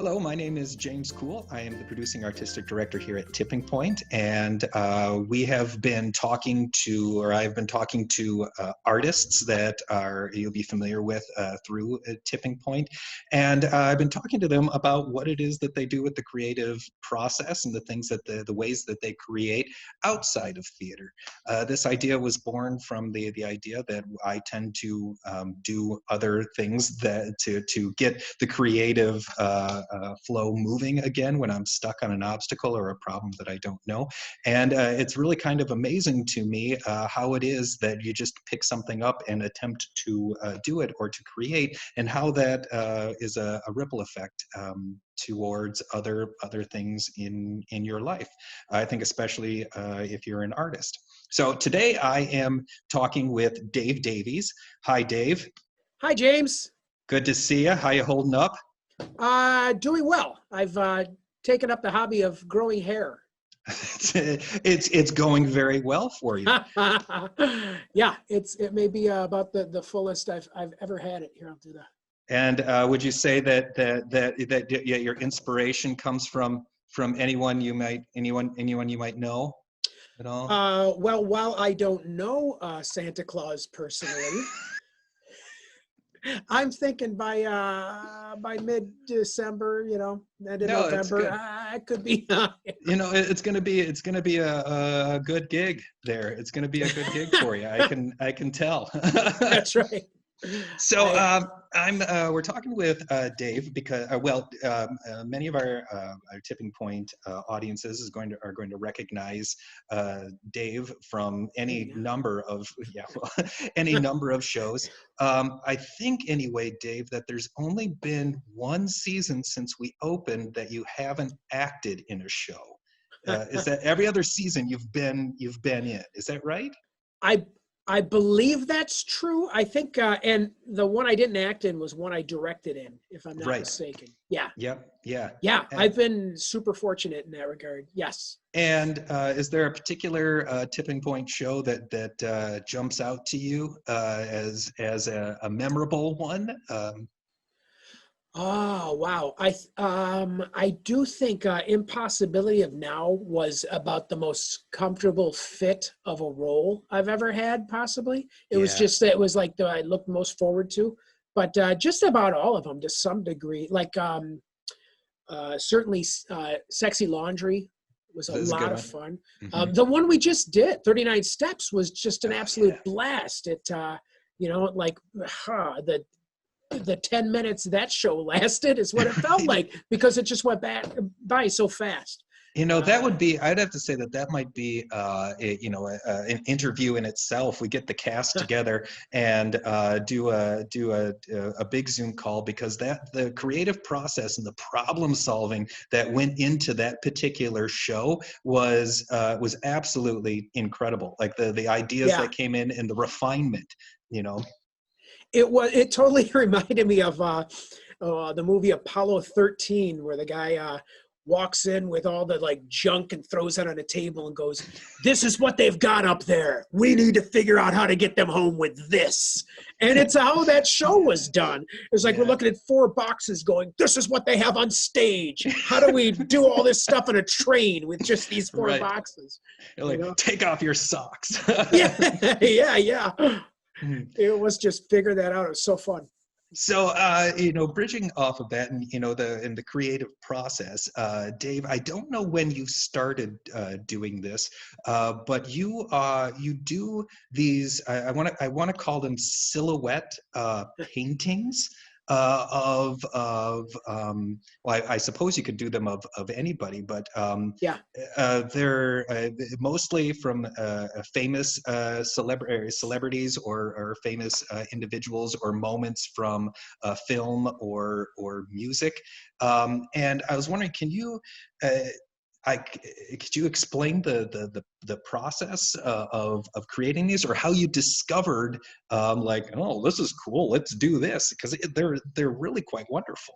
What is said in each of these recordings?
Hello, my name is James Cool. I am the producing artistic director here at Tipping Point, and we have been talking to, or I've been talking to artists that you'll be familiar with through Tipping Point, and I've been talking to them about what it is that they do with the creative process and the things that the ways that they create outside of theater. This idea was born from the idea that I tend to do other things that to get the creative flow moving again when I'm stuck on an obstacle or a problem that I don't know. And it's really kind of amazing to me how it is that you just pick something up and attempt to do it or to create, and how that is a ripple effect towards other things in your life. I think especially if you're an artist. So today I am talking with Dave Davies. Hi, Dave. Hi, James. Good to see you. How you holding up? Doing well. I've taken up the hobby of growing hair. It's going very well for you. Yeah, it may be about the fullest I've ever had it. Here, I'll do that. And would you say that your inspiration comes from anyone you might know at all? Well, while I don't know Santa Claus personally, I'm thinking by mid-December, end of No, it's November, good. it could be. It's gonna be a good gig there. It's gonna be a good gig for you. I can tell. That's right. So we're talking with Dave because many of our Tipping Point audiences are going to recognize Dave from any number of any number of shows. I think anyway, Dave, that there's only been one season since we opened that you haven't acted in a show. Is that every other season you've been in? Is that right? I believe that's true. I think, and the one I didn't act in was one I directed in, if I'm not mistaken. Yeah. Yep. Yeah. Yeah. I've been super fortunate in that regard. Yes. And is there a particular Tipping Point show that jumps out to you as a memorable one? Oh, wow. I do think Impossibility of Now was about the most comfortable fit of a role I've ever had, possibly. It was like I looked most forward to, but just about all of them to some degree. Like certainly Sexy Laundry was a lot of fun. Mm-hmm. The one we just did, 39 Steps, was just an absolute blast. It, the 10 minutes that show lasted is what it felt like, because it just went by so fast. That would be, I'd have to say that might be, an interview in itself. We get the cast together and do a big Zoom call, because the creative process and the problem solving that went into that particular show was absolutely incredible. Like the ideas that came in and the refinement, It totally reminded me of the movie Apollo 13, where the guy walks in with all the junk and throws it on a table and goes, "This is what they've got up there. We need to figure out how to get them home with this." And it's how that show was done. It's like we're looking at 4 boxes going, "This is what they have on stage. How do we do all this stuff in a train with just these 4 boxes?" You're like, take off your socks. Yeah. It was just figure that out. It was so fun. So, bridging off of that, and in the creative process, Dave, I don't know when you started doing this, but you do these. I want to call them silhouette paintings I suppose you could do them of anybody, but they're mostly from famous celebrities or famous individuals or moments from film or music. And I was wondering, could you explain the process of creating these, or how you discovered oh, this is cool, let's do this, because they're really quite wonderful.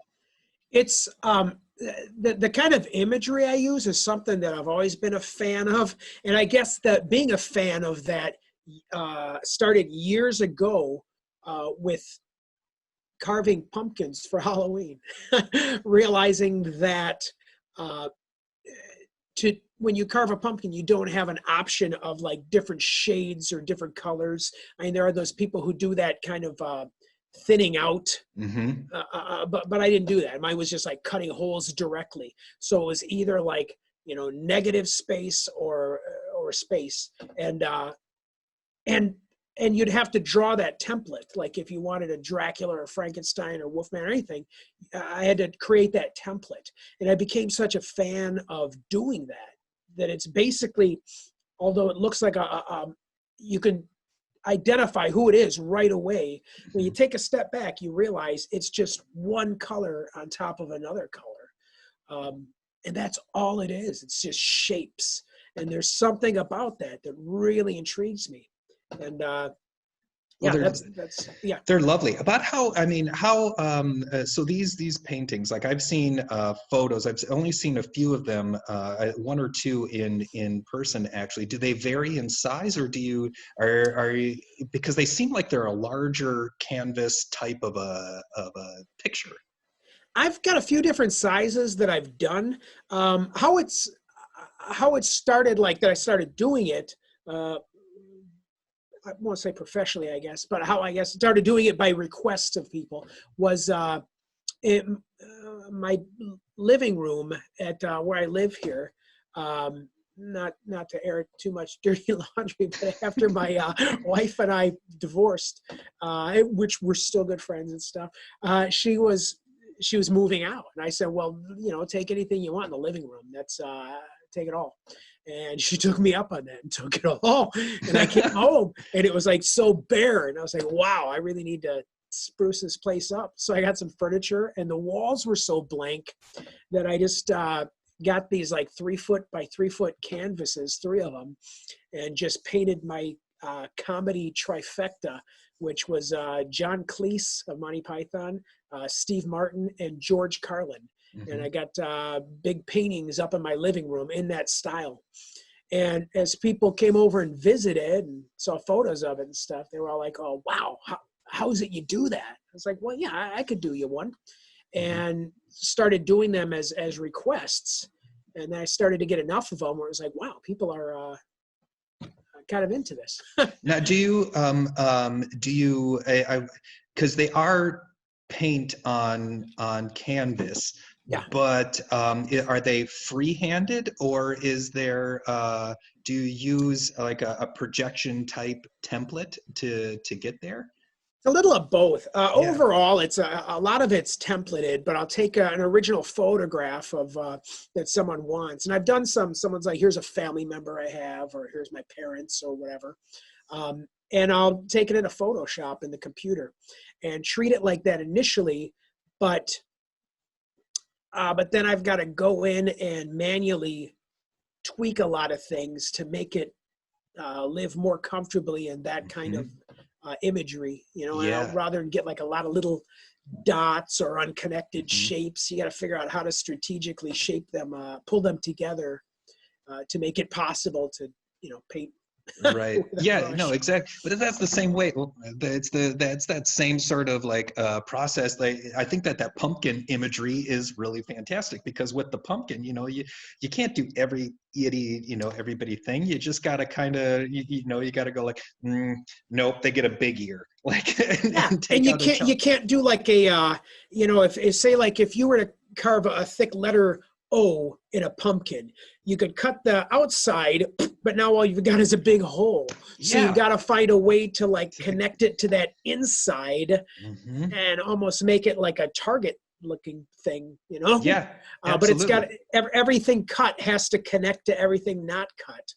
It's the kind of imagery I use is something that I've always been a fan of, and I guess that being a fan of that started years ago with carving pumpkins for Halloween, realizing that when you carve a pumpkin, you don't have an option of like different shades or different colors. I mean, there are those people who do that kind of thinning out, but I didn't do that. Mine was just like cutting holes directly. So it was either like, negative space or space, and you'd have to draw that template. Like if you wanted a Dracula or Frankenstein or Wolfman or anything, I had to create that template. And I became such a fan of doing that it's basically, although it looks like you can identify who it is right away. When you take a step back, you realize it's just one color on top of another color. And that's all it is. It's just shapes. And there's something about that really intrigues me. And they're lovely. About so these paintings, like I've seen photos. I've only seen a few of them, one or two in person actually. Do they vary in size, or are you, because they seem like they're a larger canvas type of a picture? I've got a few different sizes that I've done. How it started, like that I started doing it, I won't say professionally, I guess, but how I guess started doing it by requests of people was in my living room at where I live here. Not to air too much dirty laundry, but after my wife and I divorced, which we're still good friends and stuff, she was moving out, and I said, well, take anything you want in the living room. That's take it all. And she took me up on that and took it all. And I came home and it was like so bare. And I was like, wow, I really need to spruce this place up. So I got some furniture, and the walls were so blank that I just got these like 3 foot by 3 foot canvases, 3 of them, and just painted my comedy trifecta, which was John Cleese of Monty Python, Steve Martin, and George Carlin. And I got big paintings up in my living room in that style. And as people came over and visited and saw photos of it and stuff, they were all like, oh, wow, how is it you do that? I was like, well, yeah, I could do you one. And started doing them as requests. And then I started to get enough of them where it was like, wow, people are kind of into this. Now, do you, because they are paint on canvas, yeah. But are they free-handed, or is there? Do you use like a projection type template to get there? A little of both. Overall, it's a lot of it's templated, but I'll take an original photograph of that someone wants, and I've done someone's like, here's a family member I have, or here's my parents, or whatever, and I'll take it into Photoshop in the computer and treat it like that initially, but then I've got to go in and manually tweak a lot of things to make it live more comfortably in that kind of imagery, and rather than get like a lot of little dots or unconnected shapes, you got to figure out how to strategically shape them, pull them together to make it possible to, paint. Right. Yeah, no, exactly. But that's the same way. That's that same sort of like process. Like, I think that pumpkin imagery is really fantastic, because with the pumpkin, you can't do every everybody thing. You just got to kind of, you got to go like, nope, they get a big ear. Like, and you can't do like a, if you were to carve a thick letter O in a pumpkin, you could cut the outside, but now all you've got is a big hole. So you've got to find a way to like connect it to that inside and almost make it like a target looking thing, Yeah. But it's got everything cut has to connect to everything not cut.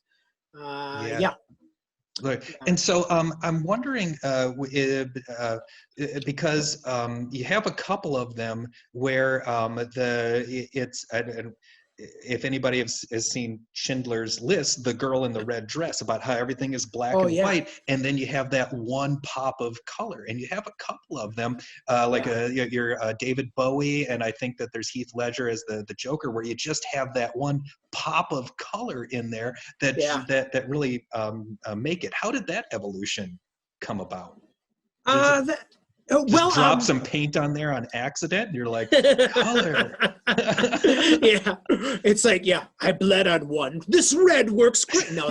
Look, and so I'm wondering, because you have a couple of them where if anybody has seen Schindler's List, the girl in the red dress, about how everything is black and white, and then you have that one pop of color, and you have a couple of them, your David Bowie, and I think that there's Heath Ledger as the Joker, where you just have that one pop of color in there that really make it. How did that evolution come about? Just drop some paint on there on accident. And you're like, color. Yeah, it's like, yeah, I bled on one. This red works great. No,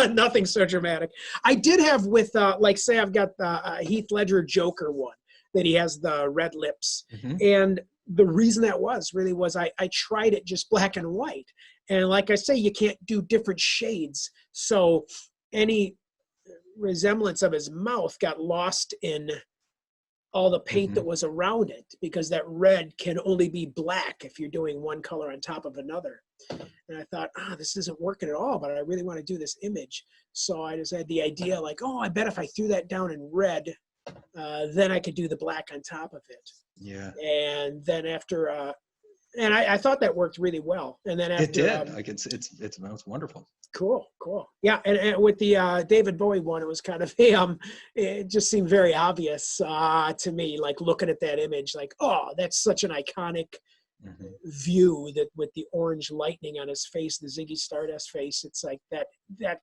nothing so dramatic. I did have with like, say I've got the Heath Ledger Joker one that he has the red lips, and the reason that was I tried it just black and white, and like I say, you can't do different shades, so any resemblance of his mouth got lost in all the paint that was around it, because that red can only be black if you're doing one color on top of another. And I thought, this isn't working at all, but I really want to do this image. So I just had the idea like, I bet if I threw that down in red, then I could do the black on top of it. Yeah. And then after, and I thought that worked really well. And then after, it did. Like it's wonderful. Cool. Yeah, and with the David Bowie one, it was kind of it just seemed very obvious to me, like looking at that image, like, that's such an iconic view, that with the orange lightning on his face, the Ziggy Stardust face. It's like that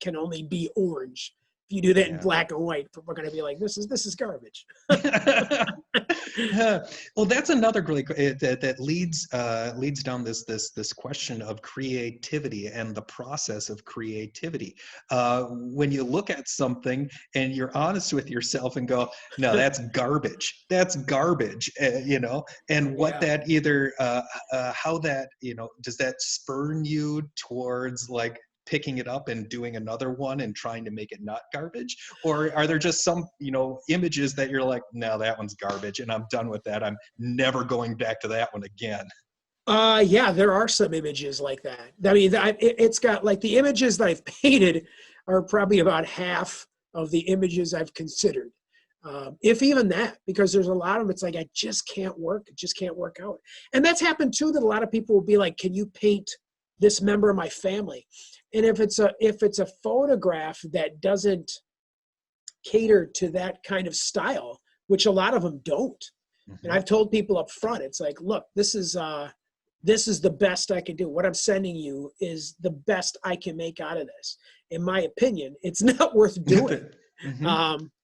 can only be orange. If you do that in black and white, we're going to be like, this is garbage. Well, that's another really that leads down this question of creativity and the process of creativity. When you look at something and you're honest with yourself and go, no, that's garbage. That's garbage. And what that either how that does that spurn you towards like picking it up and doing another one and trying to make it not garbage? Or are there just some, images that you're like, no, that one's garbage and I'm done with that. I'm never going back to that one again. Yeah, there are some images like that. I mean, it's got like the images that I've painted are probably about half of the images I've considered. If even that, because there's a lot of them, it's like, it just can't work out. And that's happened too, that a lot of people will be like, can you paint this member of my family? And if it's a photograph that doesn't cater to that kind of style, which a lot of them don't, and I've told people up front, it's like, look, this is the best I can do. What I'm sending you is the best I can make out of this. In my opinion, it's not worth doing.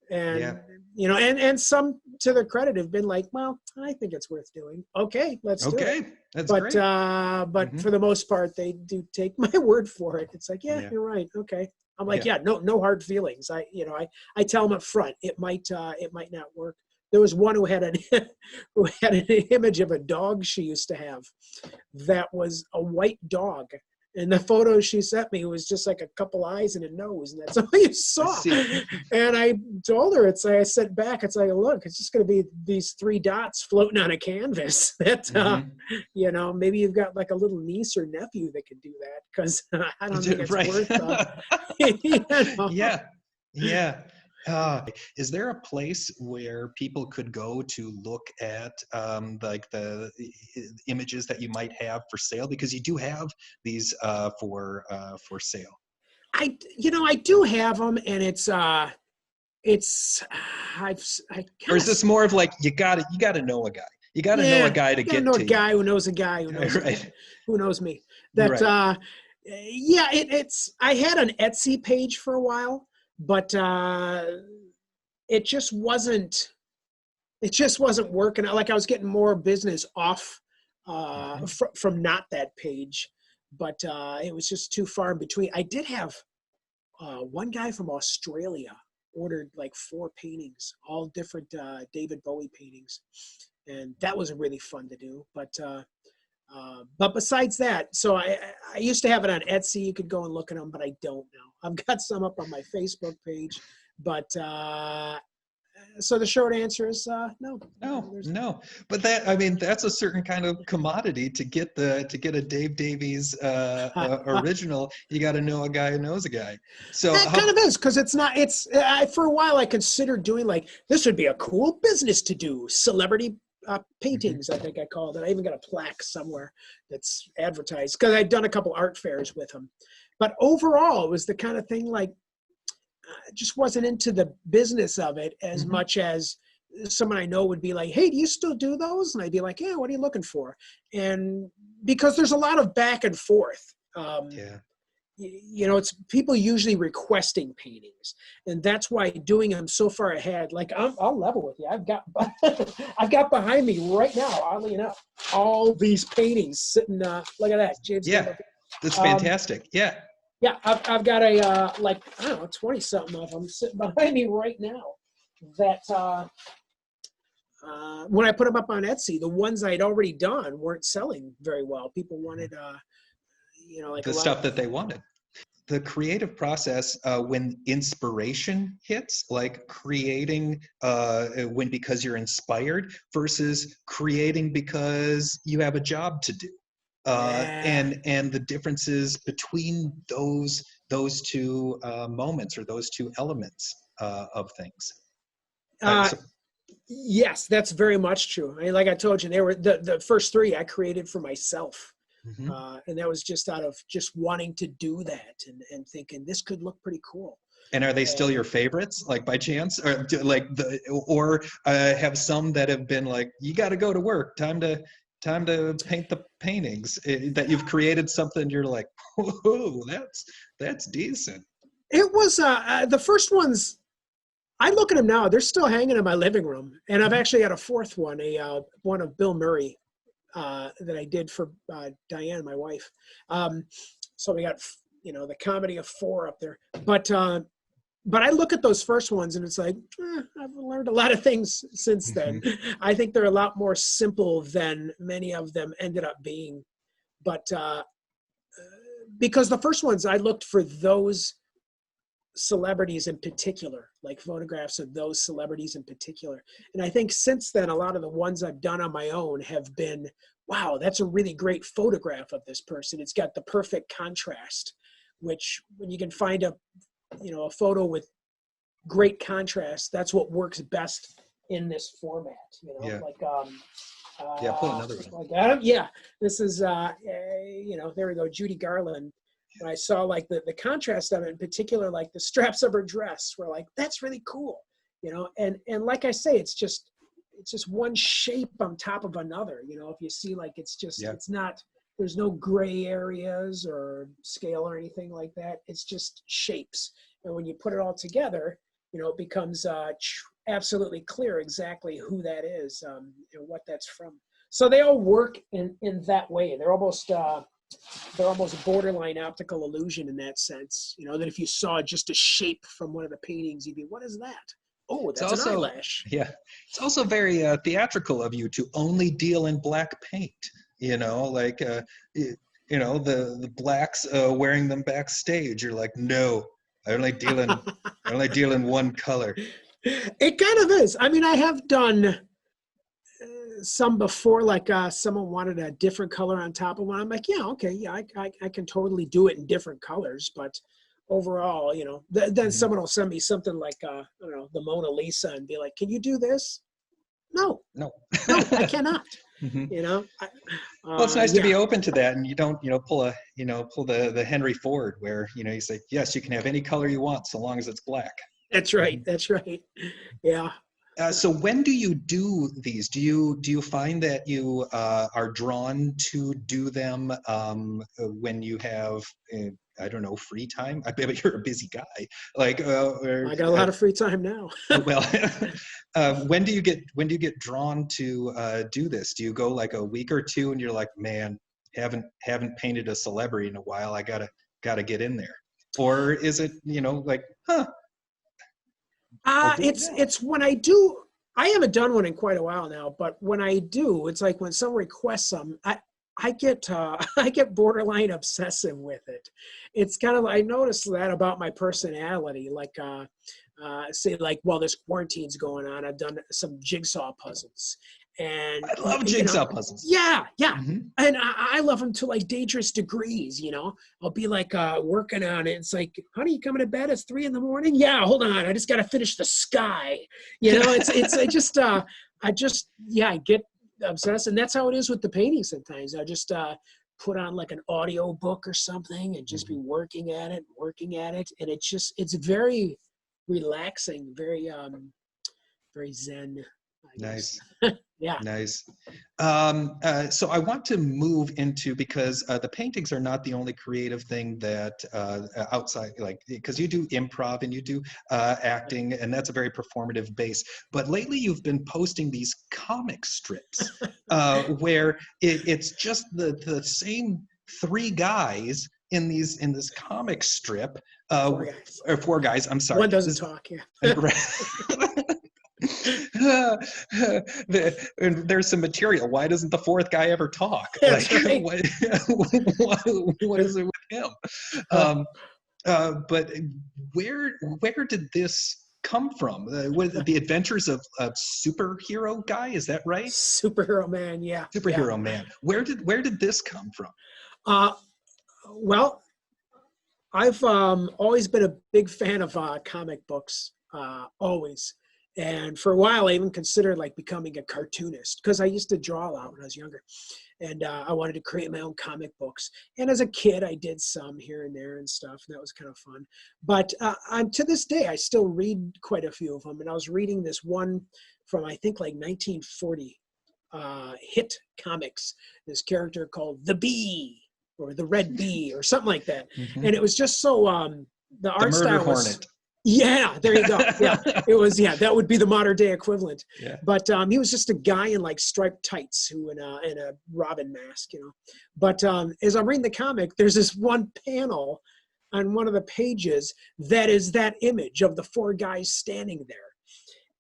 And some, to their credit, have been like, well, I think it's worth doing. Okay, let's do it. That's great. But for the most part, they do take my word for it. It's like, you're right. Okay. I'm like, no hard feelings. I tell them up front, it might not work. There was one who had an image of a dog she used to have that was a white dog. And the photo she sent me was just like a couple eyes and a nose, and that's all you saw. And I told her, I said back, it's like, look, it's just going to be these 3 dots floating on a canvas. That maybe you've got like a little niece or nephew that can do that, because I don't think it's worth. Yeah. Is there a place where people could go to look at like the images that you might have for sale? Because you do have these for sale. I do have them, and it's or is this more of like you got to know a guy? You got to know a guy to get to. A guy who knows a guy who knows who knows me. That it's. I had an Etsy page for a while, but it just wasn't working. Like, I was getting more business off from not that page, but it was just too far in between. I did have one guy from Australia ordered like 4 paintings, all different David Bowie paintings, and that was really fun to do. But besides that, so I used to have it on Etsy. You could go and look at them, but I don't now. I've got some up on my Facebook page, but so the short answer is no. But that's a certain kind of commodity to get a Dave Davies original. You got to know a guy who knows a guy. So that kind of is, because it's not. For a while I considered doing like, this would be a cool business to do, celebrity paintings, I think I called it. I even got a plaque somewhere that's advertised, because I'd done a couple art fairs with them. But overall, it was the kind of thing like, I just wasn't into the business of it as much as someone I know would be like, hey, do you still do those? And I'd be like, yeah, what are you looking for? And because there's a lot of back and forth. it's people usually requesting paintings, and that's why doing them so far ahead. Like I'll level with you. I've got I've got behind me right now, oddly enough, all these paintings sitting. Look at that, James. Yeah, that's fantastic. Yeah. Yeah, I've got a like, I don't know, 20 something of them sitting behind me right now. That when I put them up on Etsy, the ones I'd already done weren't selling very well. People wanted like The stuff that they wanted. The creative process, when inspiration hits, like creating because you're inspired versus creating because you have a job to do, and the differences between those two moments or those two elements of things. Yes, that's very much true. I mean, like I told you, they were the first three I created for myself. And that was just out of just wanting to do that and thinking this could look pretty cool. And are they still your favorites, like by chance, or have some that have been like, you got to go to work, time to paint the paintings that you've created something you're like, whoa, that's decent. It was the first ones. I look at them now; they're still hanging in my living room, and I've actually got a fourth one, one of Bill Murray. That I did for Diane, my wife. So we got, the comedy of four up there. But I look at those first ones and it's like, I've learned a lot of things since then. I think they're a lot more simple than many of them ended up being. But because the first ones, I looked for those celebrities in particular, like photographs of those celebrities in particular. And I think since then, a lot of the ones I've done on my own have been, wow, that's a really great photograph of this person. It's got the perfect contrast, which when you can find a photo with great contrast, that's what works best in this format. Yeah. Like, pull another one. Like, this is, there we go, Judy Garland. When I saw like the contrast of it, in particular, like the straps of her dress, were like, that's really cool, and like I say, it's just one shape on top of another. If you see, like, it's just, it's not, there's no gray areas or scale or anything like that. It's just shapes. And when you put it all together, it becomes absolutely clear exactly who that is and what that's from. So they all work in that way. They're almost borderline optical illusion in that sense. That if you saw just a shape from one of the paintings, you'd be, what is that? Oh, that's an eyelash. Yeah. It's also very theatrical of you to only deal in black paint, like, the blacks wearing them backstage. You're like, no, I only deal in one color. It kind of is. I mean, I have done some before, like someone wanted a different color on top of one. I'm like, yeah, okay, yeah, I can totally do it in different colors, but overall, then someone will send me something like, I don't know, the Mona Lisa and be like, can you do this? No, I cannot. Well, it's nice to be open to that, and you don't, pull the Henry Ford where, you say, yes, you can have any color you want so long as it's black. That's right. Yeah. So when do you do these? Do you find that you are drawn to do them when you have I don't know, free time? I bet you're a busy guy. Like I got a lot of free time now. Well, when do you get drawn to do this? Do you go like a week or two and you're like, man, haven't painted a celebrity in a while. I gotta get in there. Or is it, like, it's when I do. I haven't done one in quite a while now, but when I do, it's like when someone requests some, I get borderline obsessive with it. It's kind of, I noticed that about my personality. Like, say, like, while this quarantine's going on, I've done some jigsaw puzzles. And I love jigsaw puzzles. Yeah. And I love them to like dangerous degrees, I'll be like working on it. It's like, honey, you coming to bed? It's 3 a.m. Yeah, hold on. I just got to finish the sky. I get obsessed. And that's how it is with the painting sometimes. I just put on like an audio book or something and just be working at it. And it's very relaxing, very zen, I Nice. Yeah. Nice. So I want to move into, because the paintings are not the only creative thing that outside, like, because you do improv and you do acting, and that's a very performative base. But lately you've been posting these comic strips where it's just the same three guys in this comic strip. Four guys. Or four guys, I'm sorry. One doesn't talk, yeah. And there's some material. Why doesn't the fourth guy ever talk? That's Like, right. what is it with him? But where did this come from? The Adventures of Superhero Guy, is that right? Superhero Man, yeah. Superhero Man. Where did this come from? Well, I've always been a big fan of comic books, always. And for a while, I even considered like becoming a cartoonist, because I used to draw a lot when I was younger. And I wanted to create my own comic books. And as a kid, I did some here and there and stuff, and that was kind of fun. But to this day, I still read quite a few of them. And I was reading this one from, I think, like 1940, Hit Comics, this character called the Bee, or the Red Bee, or something like that. Mm-hmm. And it was just so, the art style was... Hornet. Yeah, there you go. Yeah, it was. Yeah, that would be the modern day equivalent. Yeah. But he was just a guy in like striped tights, who in a Robin mask, you know. But as I'm reading the comic, there's this one panel on one of the pages that is that image of the four guys standing there,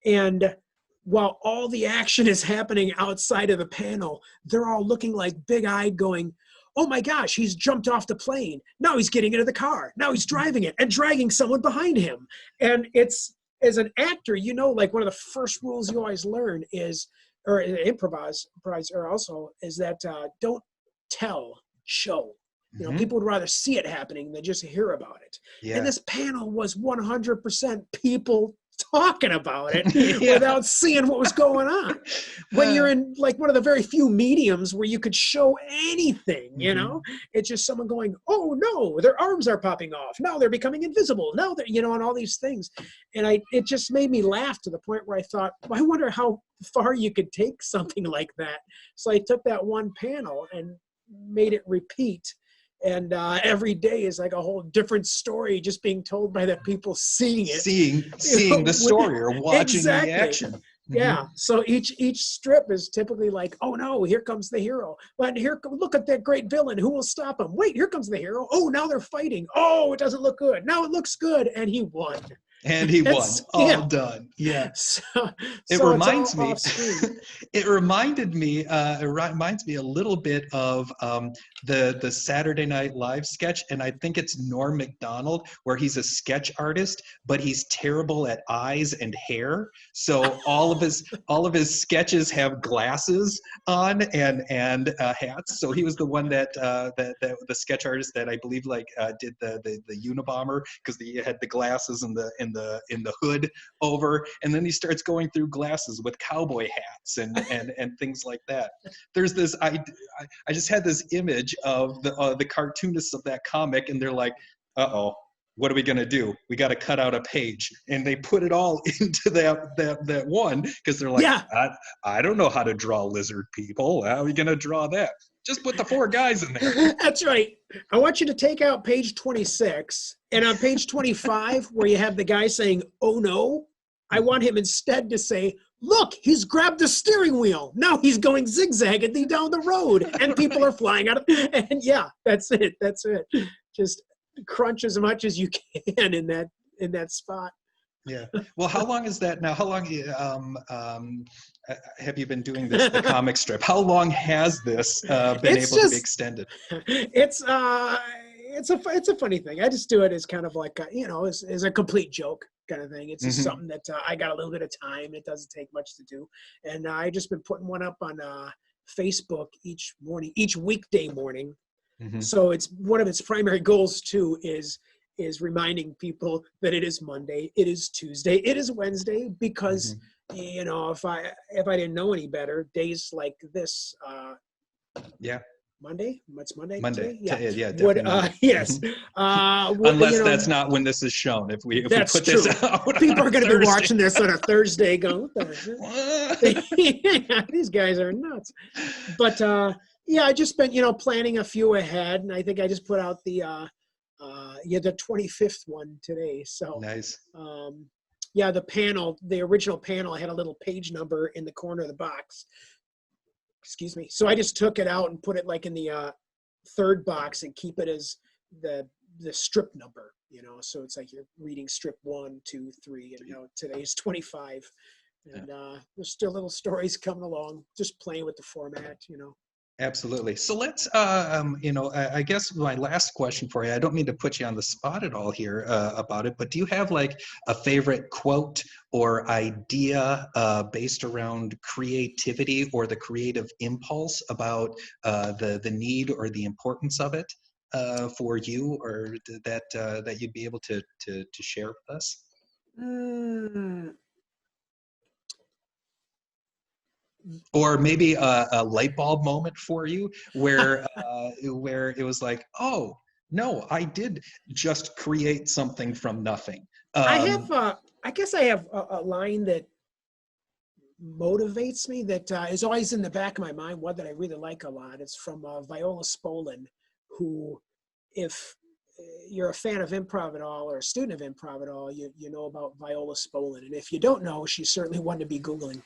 and while all the action is happening outside of the panel, they're all looking like big-eyed, going, oh my gosh, he's jumped off the plane. Now he's getting into the car. Now he's driving it and dragging someone behind him. And it's, as an actor, you know, like one of the first rules you always learn is, or improvise, or also, is that don't tell, show. You know, people would rather see it happening than just hear about it. Yeah. And this panel was 100% people talking about it without seeing what was going on. When you're in like one of the very few mediums where you could show anything, you know, it's just someone going, oh no, their arms are popping off. Now they're becoming invisible. Now they're, you know, and all these things. And it just made me laugh to the point where I thought, I wonder how far you could take something like that. So I took that one panel and made it repeat. And every day is like a whole different story just being told by the people seeing it. Seeing the story or watching the action. Yeah. So each strip is typically like, oh no, here comes the hero. But look at that great villain. Who will stop him? Wait, here comes the hero. Oh, now they're fighting. Oh, it doesn't look good. Now it looks good. And he won. And he won. All done. Yeah. It reminds me. It reminded me. It reminds me a little bit of the Saturday Night Live sketch, and I think it's Norm Macdonald, where he's a sketch artist, but he's terrible at eyes and hair. So all of his sketches have glasses on and hats. So he was the one that the sketch artist that I believe did the Unabomber, because he had the glasses and the hood over, and then he starts going through glasses with cowboy hats and things like that. There's this I just had this image of the cartoonists of that comic, and they're like, uh-oh, what are we gonna do? We got to cut out a page, and they put it all into that one, because they're like, I don't know how to draw lizard people. How are we gonna draw that? Just put the four guys in there. That's right. I want you to take out page 26, and on page 25, where you have the guy saying, oh no, I want him instead to say, look, he's grabbed the steering wheel. Now he's going zigzagging down the road, and people are flying out of, and yeah, that's it. That's it. Just crunch as much as you can in that spot. Yeah. Well, how long is that now? How long have you been doing the comic strip? How long has this been able to be extended? It's a funny thing. I just do it as kind of like as a complete joke kind of thing. It's just something that I got a little bit of time. It doesn't take much to do, and I just been putting one up on Facebook each morning, each weekday morning. So it's one of its primary goals too is reminding people that it is Monday, it is Tuesday, it is Wednesday, because if I didn't know any better, days like this Monday? What's Monday? Monday. Today? Yeah, Would, definitely Monday. yes. Unless that's not when this is shown. If we That's put true. this out People on are going to be Thursday. watching this on a Thursday going, what the What? yeah, these guys are nuts. But yeah, I just been, planning a few ahead, and I think I just put out the 25th one today. So Nice. yeah, the original panel had a little page number in the corner of the box. Excuse me. So I just took it out and put it like in the third box and keep it as the strip number, so it's like you're reading strip 1, 2, 3, and today's 25. And there's still little stories coming along, just playing with the format. Absolutely. So let's, I guess my last question for you, I don't mean to put you on the spot at all here about it, but do you have like a favorite quote or idea based around creativity or the creative impulse about the need or the importance of it for you, or that you'd be able to share with us? Or maybe a light bulb moment for you where it was like, oh no, I did just create something from nothing. I guess I have a line that motivates me that is always in the back of my mind, one that I really like a lot. It's from Viola Spolin, who, if you're a fan of improv at all or a student of improv at all, you know about Viola Spolin. And if you don't know, she's certainly one to be Googling.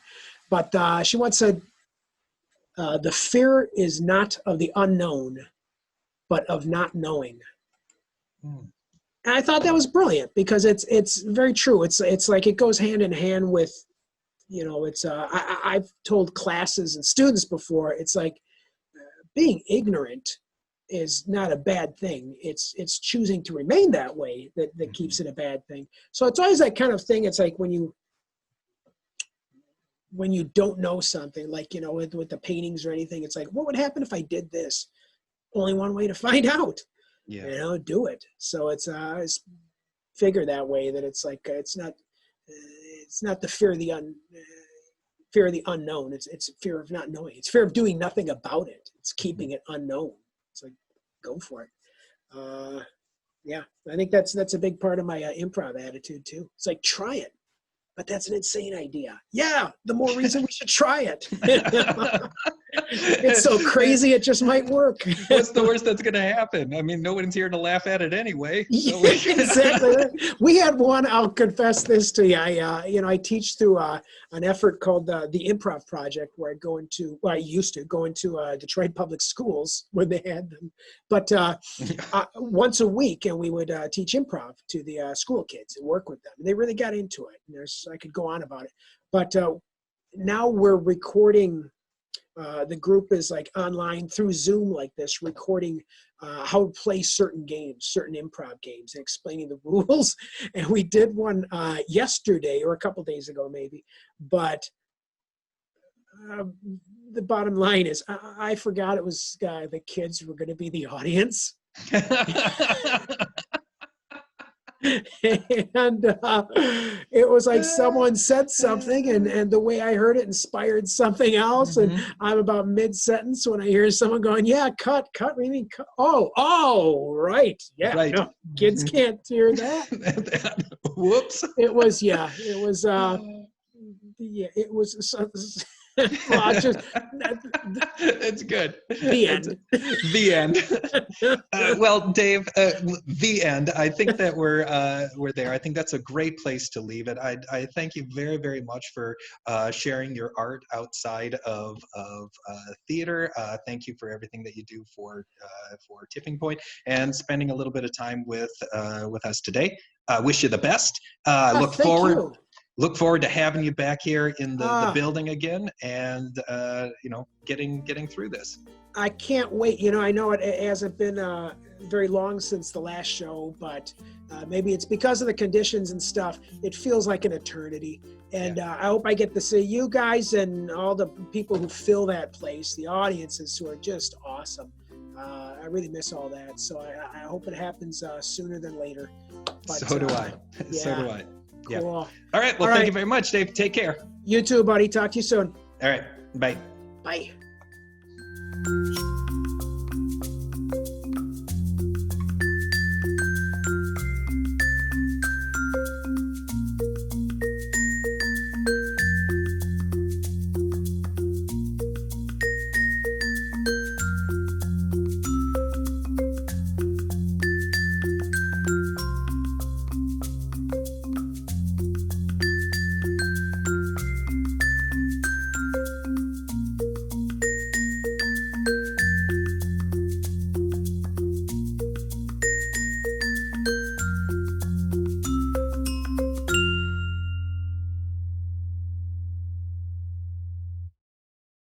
But she once said, the fear is not of the unknown, but of not knowing. And I thought that was brilliant because it's very true. It's like it goes hand in hand with, I've told classes and students before, it's like being ignorant is not a bad thing. It's choosing to remain that way that keeps it a bad thing. So it's always that kind of thing. It's like when you don't know something, like, with the paintings or anything, it's like, what would happen if I did this? Only one way to find out. Yeah. Do it. So it's figure that way, that it's like it's not the fear of the unknown. It's fear of not knowing. It's fear of doing nothing about it. It's keeping it unknown. It's like, go for it. Yeah, I think that's a big part of my improv attitude too. It's like, try it. But that's an insane idea. Yeah, the more reason we should try it. It's so crazy, it just might work. What's the worst that's going to happen? I mean, no one's here to laugh at it anyway. So Exactly. We had one, I'll confess this to you. I teach through an effort called the Improv Project, where I used to go into Detroit public schools when they had them. But once a week, and we would teach improv to the school kids and work with them. And they really got into it. And I could go on about it. But now we're recording. The group is like online through Zoom like this, recording how to play certain games, certain improv games, and explaining the rules. And we did one yesterday or a couple days ago maybe. But the bottom line is I forgot it was the kids were going to be the audience. And it was like someone said something, and the way I heard it inspired something else. And I'm about mid-sentence when I hear someone going, yeah, cut, what do you mean cut? Oh, right. Yeah, right. No, kids can't hear that. Whoops. It was well, it's good. The end. The end. Well, Dave, the end. I think that we're there. I think that's a great place to leave it. I thank you very, very much for sharing your art outside of theater. Thank you for everything that you do for Tipping Point and spending a little bit of time with us today. Wish you the best. Look forward to having you back here in the building again, and getting through this. I can't wait. I know it hasn't been very long since the last show, but maybe it's because of the conditions and stuff. It feels like an eternity, and I hope I get to see you guys and all the people who fill that place, the audiences who are just awesome. I really miss all that, so I hope it happens sooner than later. But, so do I. Yeah. So do I. Yeah. Cool. All right. Well, thank you very much, Dave. Take care. You too, buddy. Talk to you soon. All right. Bye. Bye.